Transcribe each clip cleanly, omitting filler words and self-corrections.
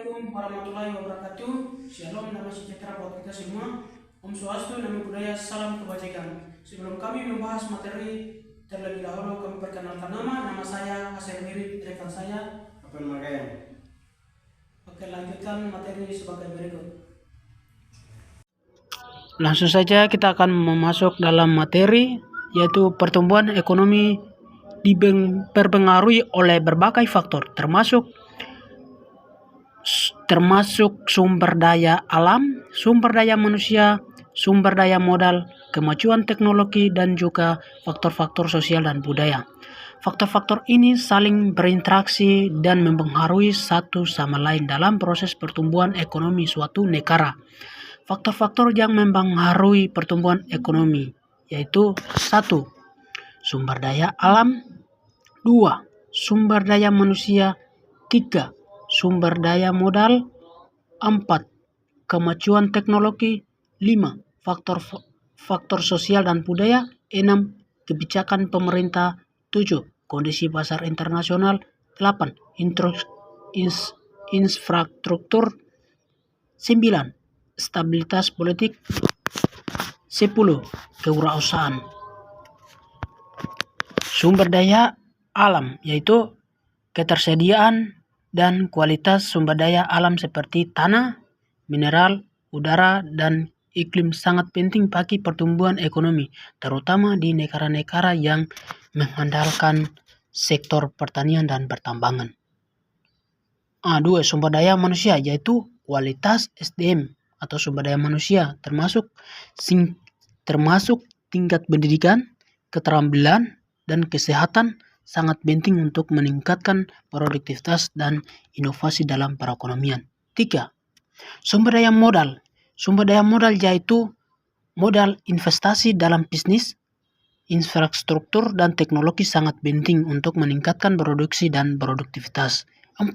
Assalamualaikum warahmatullahi wabarakatuh. Shalom, damai sejahtera buat kita semua. Om Swastiastu, Namo Buddhaya, salam kebajikan. Sebelum kami membahas materi, terlebih dahulu kami perkenalkan nama saya Hasan Mirip, rekan saya. Apa namanya? Oke, lanjutkan materi sebagai berikut. Langsung saja kita akan masuk dalam materi, yaitu pertumbuhan ekonomi dipengaruhi oleh berbagai faktor, termasuk sumber daya alam, sumber daya manusia, sumber daya modal, kemajuan teknologi, dan juga faktor-faktor sosial dan budaya. Faktor-faktor ini saling berinteraksi dan mempengaruhi satu sama lain dalam proses pertumbuhan ekonomi suatu negara. Faktor-faktor yang mempengaruhi pertumbuhan ekonomi yaitu 1. Sumber daya alam, 2. Sumber daya manusia, 3. Sumber daya modal, 4. Kemajuan teknologi, 5. Faktor sosial dan budaya, 6. Kebijakan pemerintah, 7. Kondisi pasar internasional, 8. Infrastruktur, 9. Stabilitas politik, 10. Kewirausahaan. Sumber daya alam yaitu ketersediaan dan kualitas sumber daya alam seperti tanah, mineral, udara, dan iklim sangat penting bagi pertumbuhan ekonomi, terutama di negara-negara yang mengandalkan sektor pertanian dan pertambangan. 2. Sumber daya manusia yaitu kualitas SDM atau sumber daya manusia, termasuk tingkat pendidikan, keterampilan, dan kesehatan sangat penting untuk meningkatkan produktivitas dan inovasi dalam perekonomian. 3. Sumber daya modal. Sumber daya modal yaitu modal investasi dalam bisnis, infrastruktur, dan teknologi sangat penting untuk meningkatkan produksi dan produktivitas. 4.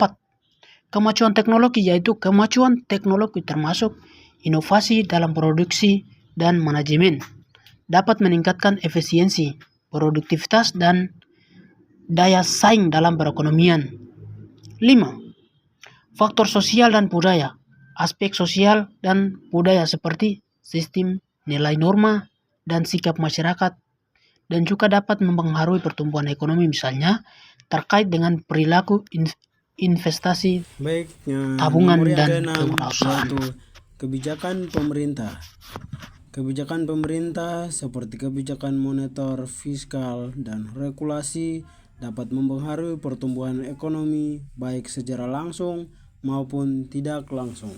Kemajuan teknologi yaitu kemajuan teknologi termasuk inovasi dalam produksi dan manajemen dapat meningkatkan efisiensi, produktivitas, dan daya saing dalam perekonomian. 5. Faktor sosial dan budaya. Aspek sosial dan budaya seperti sistem, nilai norma, dan sikap masyarakat dan juga dapat mempengaruhi pertumbuhan ekonomi, misalnya terkait dengan perilaku investasi, tabungan, dan kewirausahaan. Kebijakan pemerintah. Kebijakan pemerintah seperti kebijakan moneter, fiskal, dan regulasi dapat mempengaruhi pertumbuhan ekonomi baik secara langsung maupun tidak langsung.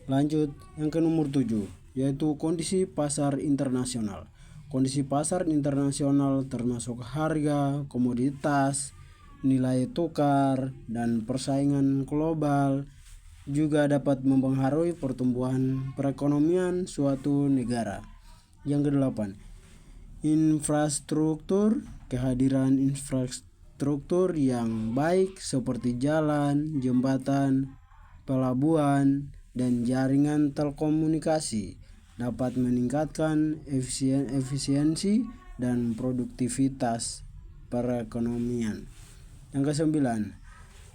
Lanjut, yang ke nomor 7, yaitu kondisi pasar internasional. Kondisi pasar internasional termasuk harga, komoditas, nilai tukar, dan persaingan global juga dapat mempengaruhi pertumbuhan perekonomian suatu negara. Yang ke-8, infrastruktur. Kehadiran infrastruktur yang baik seperti jalan, jembatan, pelabuhan, dan jaringan telekomunikasi dapat meningkatkan efisiensi dan produktivitas perekonomian. Yang ke-9,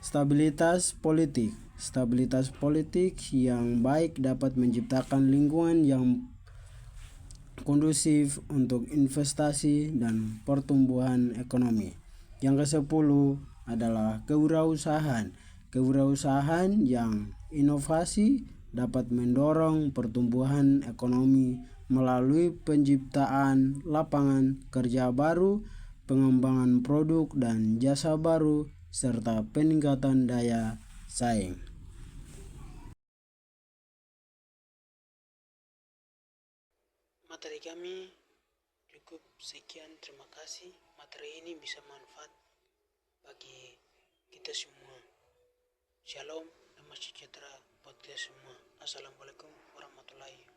stabilitas politik. Stabilitas politik yang baik dapat menciptakan lingkungan yang kondusif untuk investasi dan pertumbuhan ekonomi. Yang ke-10 adalah kewirausahaan. Kewirausahaan yang inovasi dapat mendorong pertumbuhan ekonomi melalui penciptaan lapangan kerja baru, pengembangan produk dan jasa baru, serta peningkatan daya saing. Materi kami cukup sekian, terima kasih. Materi ini bisa manfaat bagi kita semua. Shalom, damai sejahtera buat kita semua. Assalamualaikum warahmatullahi wabarakatuh.